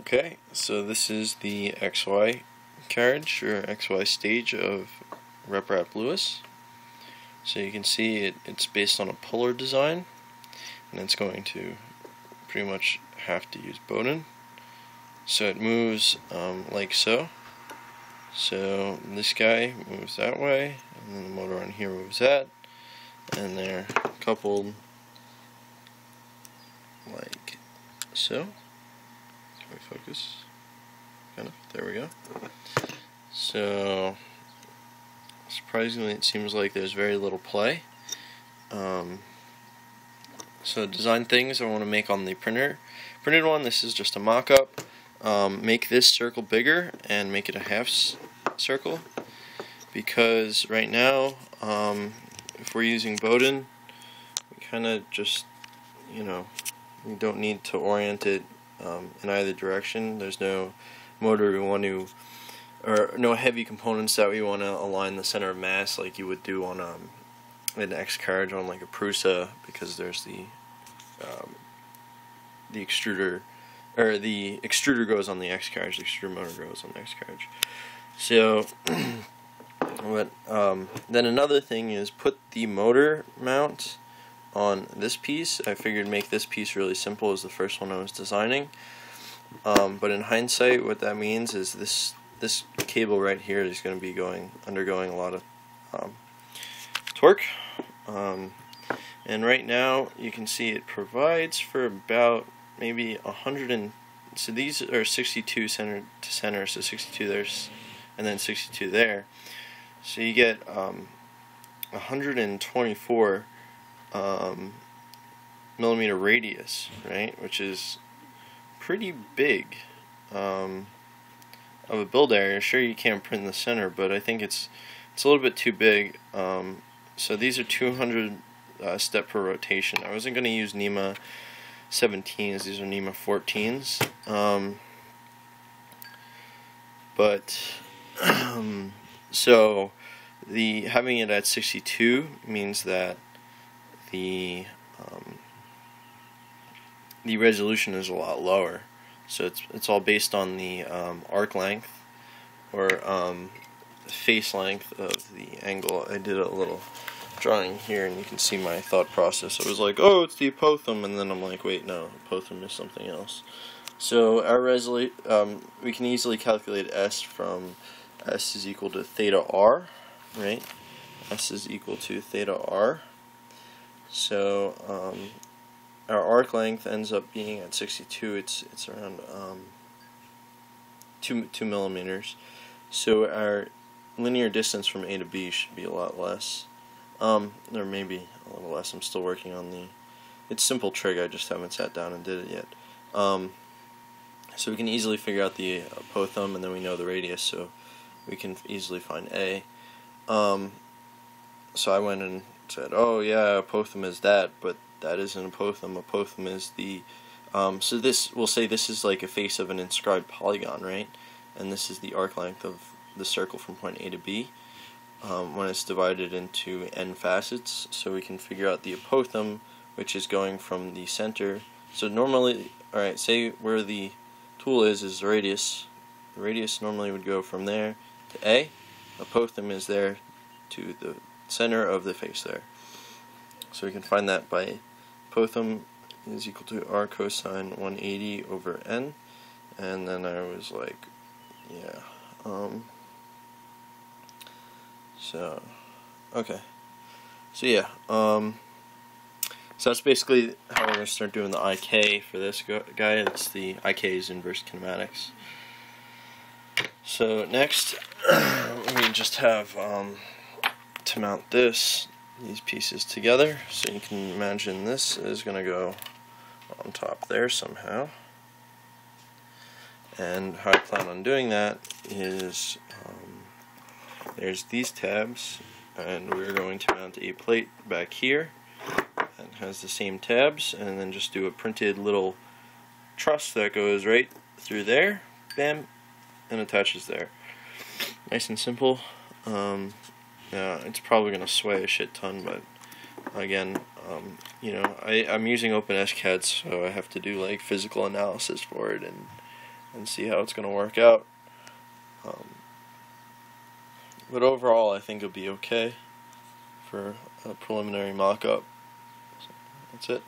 Okay, so this is the XY carriage or XY stage of RepRap Lewis. So you can see it's based on a puller design, and it's going to pretty much have to use Bowden. So it moves like so. So this guy moves that way, and then the motor on here moves that, and they're coupled like so. Can we focus? Kind of. There we go. So surprisingly, it seems like there's very little play. So design things I want to make on the printed one. This is just a mock-up. Make this circle bigger and make it a half circle, because right now, if we're using Bowden, we kind of just, we don't need to orient it in either direction. There's no motor we want to, or no heavy components that we want to align the center of mass like you would do on an X carriage on like a Prusa, because there's the extruder, or the extruder goes on the X carriage, the extruder motor goes on the X carriage. So, then another thing is put the motor mount on this piece. I figured make this piece really simple as the first one I was designing. But in hindsight, what that means is this cable right here is going to be undergoing a lot of torque. And right now you can see it provides for about maybe 100 so these are 62 center to center, so 62 there and then 62 there. So you get 124 millimeter radius, right, which is pretty big of a build area. Sure, you can't print in the center, but I think it's a little bit too big. So these are 200 step per rotation. I wasn't going to use NEMA 17s, these are NEMA 14s, so having it at 62 means that the resolution is a lot lower. So it's all based on the arc length, or face length of the angle. I did a little drawing here, and you can see my thought process. I was like, oh, it's the apothum, and then I'm like, wait, no, apothum is something else. So our we can easily calculate S from S is equal to theta R, right? S is equal to theta R. So our arc length ends up being at 62. It's around 2 millimeters. So our linear distance from A to B should be a lot less. Or maybe a little less. I'm still working on it's simple trig, I just haven't sat down and did it yet. So we can easily figure out the apothum, and then we know the radius, so we can easily find A. So I went and said, oh yeah, apothum is that, but that isn't apothum. Apothum is the, so we'll say this is like a face of an inscribed polygon, right? And this is the arc length of the circle from point A to B. When it's divided into n facets, so we can figure out the apothum, which is going from the center. So normally, alright, say where the tool is the radius. The radius normally would go from there to A. Apothum is there to the center of the face there. So we can find that by apothum is equal to r cosine 180 over n. And then I was like, yeah. So, okay. So yeah, so that's basically how we're going to start doing the IK for this guy. It's the IK is inverse kinematics. So next, we just have to mount these pieces together. So you can imagine this is going to go on top there somehow. And how I plan on doing that is, there's these tabs, and we're going to mount a plate back here that has the same tabs, and then just do a printed little truss that goes right through there, bam, and attaches there. Nice and simple. It's probably going to sway a shit ton, but again, I'm using OpenSCAD, so I have to do like physical analysis for it, and and see how it's going to work out. But overall, I think it'll be okay for a preliminary mock-up. So that's it.